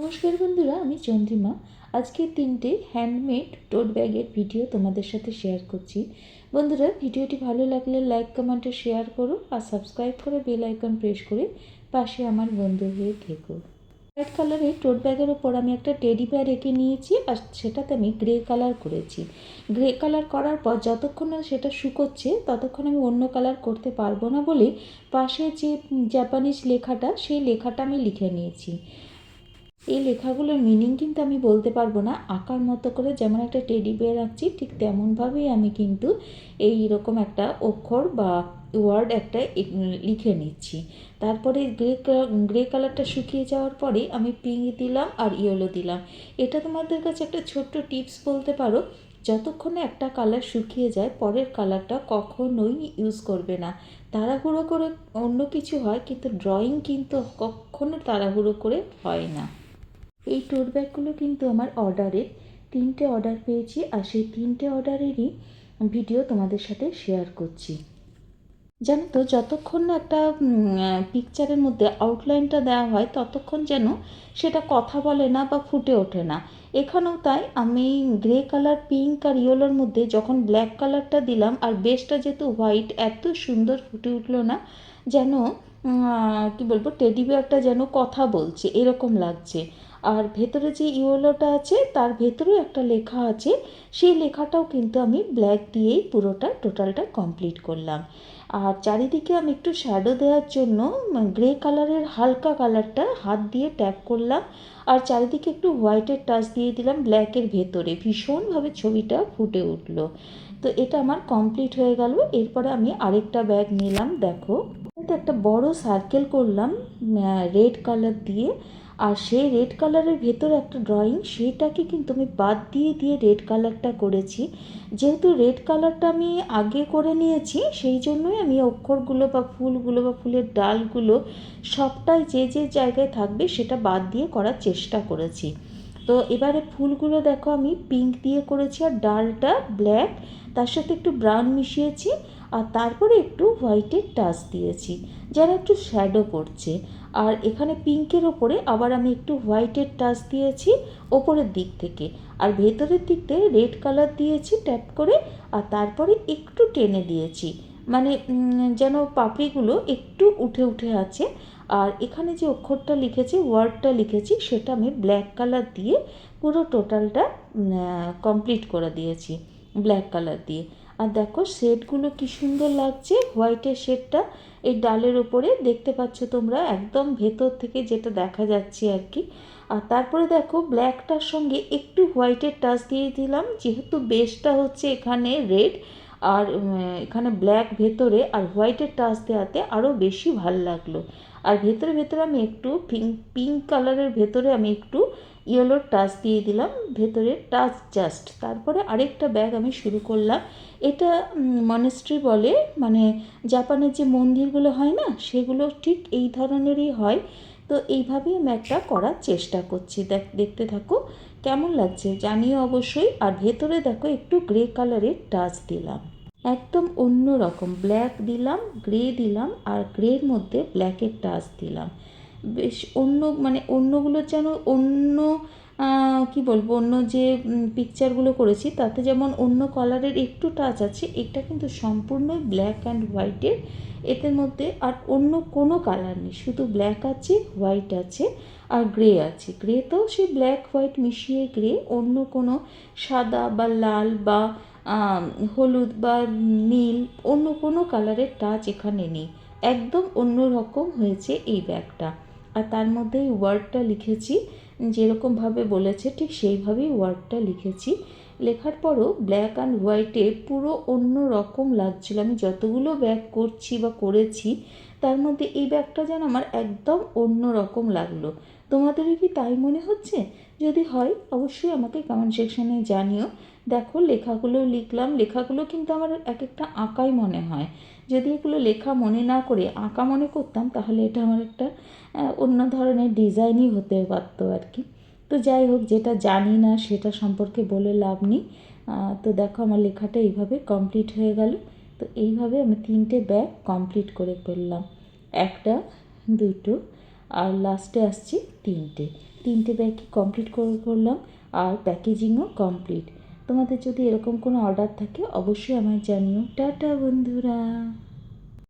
নমস্কার বন্ধুরা, আমি চন্দ্রিমা। আজকে 3টে হ্যান্ডমেড টোট ব্যাগের ভিডিও তোমাদের সাথে শেয়ার করছি। বন্ধুরা, ভিডিওটি ভালো লাগলে লাইক, কমেন্ট ও শেয়ার করো, আর সাবস্ক্রাইব করে বেল আইকন প্রেস করে পাশে আমার বন্ধু হয়ে থেকো। হোয়াইট কালারের টোট ব্যাগের ওপর আমি একটা টেডি বেয়ার এঁকে নিয়েছি, আর সেটাতে আমি গ্রে কালার করেছি। গ্রে কালার করার পর যতক্ষণ না সেটা শুকোচ্ছে ততক্ষণ আমি অন্য কালার করতে পারবো না বলে পাশে যে জাপানিজ লেখাটা, সেই লেখাটা আমি লিখে নিয়েছি। এই লেখাগুলোর মিনিং কিন্তু আমি বলতে পারবো না। আঁকার মতো করে যেমন একটা টেডি বিয়ার আঁকছি, ঠিক তেমনভাবেই আমি কিন্তু এইরকম একটা অক্ষর বা ওয়ার্ড একটা লিখে নিচ্ছি। তারপরে গ্রে কালারটা শুকিয়ে যাওয়ার পরে আমি পিঙ্ক দিলাম আর ইয়েলো দিলাম। এটা তোমাদের কাছে একটা ছোট্ট টিপস বলতে পারো। যতক্ষণে একটা কালার শুকিয়ে যায়, পরের কালারটা কখনোই ইউজ করবে না। তাড়াহুড়ো করে অন্য কিছু হয়, কিন্তু ড্রয়িং কিন্তু কখনো তাড়াহুড়ো করে হয় না। এই টোট ব্যাগগুলো কিন্তু আমার অর্ডারের 3টে অর্ডার পেয়েছি, আর সেই 3টে অর্ডারেরই ভিডিও তোমাদের সাথে শেয়ার করছি। জানো তো, যতক্ষণ না একটা পিকচারের মধ্যে আউটলাইনটা দেওয়া হয় ততক্ষণ যেন সেটা কথা বলে না বা ফুটে ওঠে না। এখানেও তাই, আমি গ্রে কালার, পিঙ্ক আর ইয়েলোর মধ্যে যখন ব্ল্যাক কালারটা দিলাম, আর বেসটা যেহেতু হোয়াইট, এত সুন্দর ফুটে উঠলো না, যেন কী বলবো, টেডি বিয়ারটা যেন কথা বলছে এরকম লাগছে। আর ভেতরে যে ইয়েলোটা আছে তার ভেতরেও একটা লেখা আছে, সেই লেখাটাও কিন্তু আমি ব্ল্যাক দিয়েই পুরোটা টোটালটা কমপ্লিট করলাম। আর চারিদিকে আমি একটু শ্যাডো দেওয়ার জন্য গ্রে কালারের হালকা কালারটা হাত দিয়ে ট্যাপ করলাম, আর চারিদিকে একটু হোয়াইটের টাচ দিয়ে দিলাম ব্ল্যাকের ভেতরে। ভীষণভাবে ছবিটা ফুটে উঠলো। তো এটা আমার কমপ্লিট হয়ে গেল। এরপরে আমি আরেকটা ব্যাগ নিলাম। দেখো, একটা বড় সার্কেল করলাম রেড কালার দিয়ে, আর সেই রেড কালারের ভেতরে একটা ড্রয়িং, সেটাকে কিন্তু আমি বাদ দিয়ে দিয়ে রেড কালারটা করেছি। যেহেতু রেড কালারটা আমি আগে করে নিয়েছি, সেই জন্যই আমি অক্ষরগুলো বা ফুলগুলো বা ফুলের ডালগুলো সবটাই যে যে জায়গায় থাকবে সেটা বাদ দিয়ে করার চেষ্টা করেছি। তো এবারে ফুলগুলো দেখো, আমি পিঙ্ক দিয়ে করেছি, আর ডালটা ব্ল্যাক, তার সাথে একটু ব্রাউন মিশিয়েছি, আর তারপরে একটু হোয়াইটের টাচ দিয়েছি যারা একটু শ্যাডো করছে। আর এখানে পিঙ্কের ওপরে আবার আমি একটু হোয়াইটের টাচ দিয়েছি ওপরের দিক থেকে, আর ভেতরের দিকতে রেড কালার দিয়েছি ট্যাপ করে, আর তারপরে একটু টেনে দিয়েছি, মানে যেন পাপড়িগুলো একটু উঠে উঠে আছে। আর এখানে যে অক্ষরটা লিখেছি, ওয়ার্ডটা লিখেছি, সেটা আমি ব্ল্যাক কালার দিয়ে পুরো টোটালটা কমপ্লিট করে দিয়েছি ব্ল্যাক কালার দিয়ে। আর দেখো শেডগুলো কি সুন্দর লাগছে, হোয়াইটের শেডটা এই ডালের ওপরে দেখতে পাচ্ছ তোমরা, একদম ভেতর থেকে যেটা দেখা যাচ্ছে আর কি। আর তারপরে দেখো ব্ল্যাকটার সঙ্গে একটু হোয়াইটের টাচ দিয়ে দিলাম, যেহেতু বেসটা হচ্ছে এখানে রেড, আর এখানে ব্ল্যাক ভেতরে, আর হোয়াইটের টাচ দেওয়াতে আরও বেশি ভাল লাগলো। আর ভেতরে ভেতরে আমি একটু পিঙ্ক কালারের ভেতরে আমি একটু ইয়েলোর টাচ দিয়ে দিলাম, ভেতরে টাচ জাস্ট। তারপরে আরেকটা ব্যাগ আমি শুরু করলাম। এটা মনেস্ট্রি বলে, মানে জাপানের যে মন্দিরগুলো হয় না, সেগুলো ঠিক এই ধরনেরই হয়। তো এইভাবেই আমি একটা করার চেষ্টা করছি। দেখতে থাকো কেমন লাগছে জানিও অবশ্যই। আর ভেতরে দেখো একটু গ্রে কালারের টাচ দিলাম, একদম অন্য রকম ব্ল্যাক দিলাম, গ্রে দিলাম, আর গ্রের মধ্যে ব্ল্যাকের টাচ দিলাম। বেশ অন্য, মানে অন্যগুলো যেন অন্য কি বলবো, অন্য যে পিকচারগুলো করেছি তাতে যেমন অন্য কালারের একটু টাচ আছে, এটা কিন্তু সম্পূর্ণই ব্ল্যাক অ্যান্ড হোয়াইটের। এদের মধ্যে আর অন্য কোনো কালার নেই, শুধু ব্ল্যাক আছে, হোয়াইট আছে, আর গ্রে আছে। গ্রেতেও সেই ব্ল্যাক হোয়াইট মিশিয়ে গ্রে, অন্য কোনো সাদা বা লাল বা হলুদ বা নীল অন্য কোনো কালারের টাচ এখানে নেই। একদম অন্য রকম হয়েছে এই ব্যাগটা। আর তার মধ্যে এই ওয়ার্ডটা লিখেছি, যেরকমভাবে বলেছে ঠিক সেইভাবেই ওয়ার্ডটা লিখেছি। লেখার পরও ব্ল্যাক অ্যান্ড হোয়াইটে পুরো অন্য রকম লাগছিল। আমি যতগুলো ব্যাগ করছি বা করেছি, তার মধ্যে এই ব্যাগটা যেন আমার একদম অন্য রকম লাগলো। তোমাদেরও কি তাই মনে হচ্ছে? যদি হয় অবশ্যই আমাকে কমেন্ট সেকশানে জানিও। দেখো লেখাগুলো লিখলাম, লেখাগুলো কিন্তু আমার এক একটা আঁকাই মনে হয়। যদি এগুলো লেখা মনে না করে আঁকা মনে করতাম, তাহলে এটা আমার একটা অন্য ধরনের ডিজাইনই হতে পারতো আর কি। তো যাই হোক, যেটা জানি না সেটা সম্পর্কে বলে লাভ নেই। তো দেখো আমার লেখাটা এইভাবে কমপ্লিট হয়ে গেল। তো এইভাবে আমি 3টে ব্যাগ কমপ্লিট করে ফেললাম, একটা, দুটো, আর লাস্টে আসছি 3টে। 3টে ব্যাগই কমপ্লিট করলাম আর প্যাকেজিংও কমপ্লিট। তোমাদের যদি এরকম কোনো অর্ডার থাকে অবশ্যই আমায় জানিও। টাটা বন্ধুরা।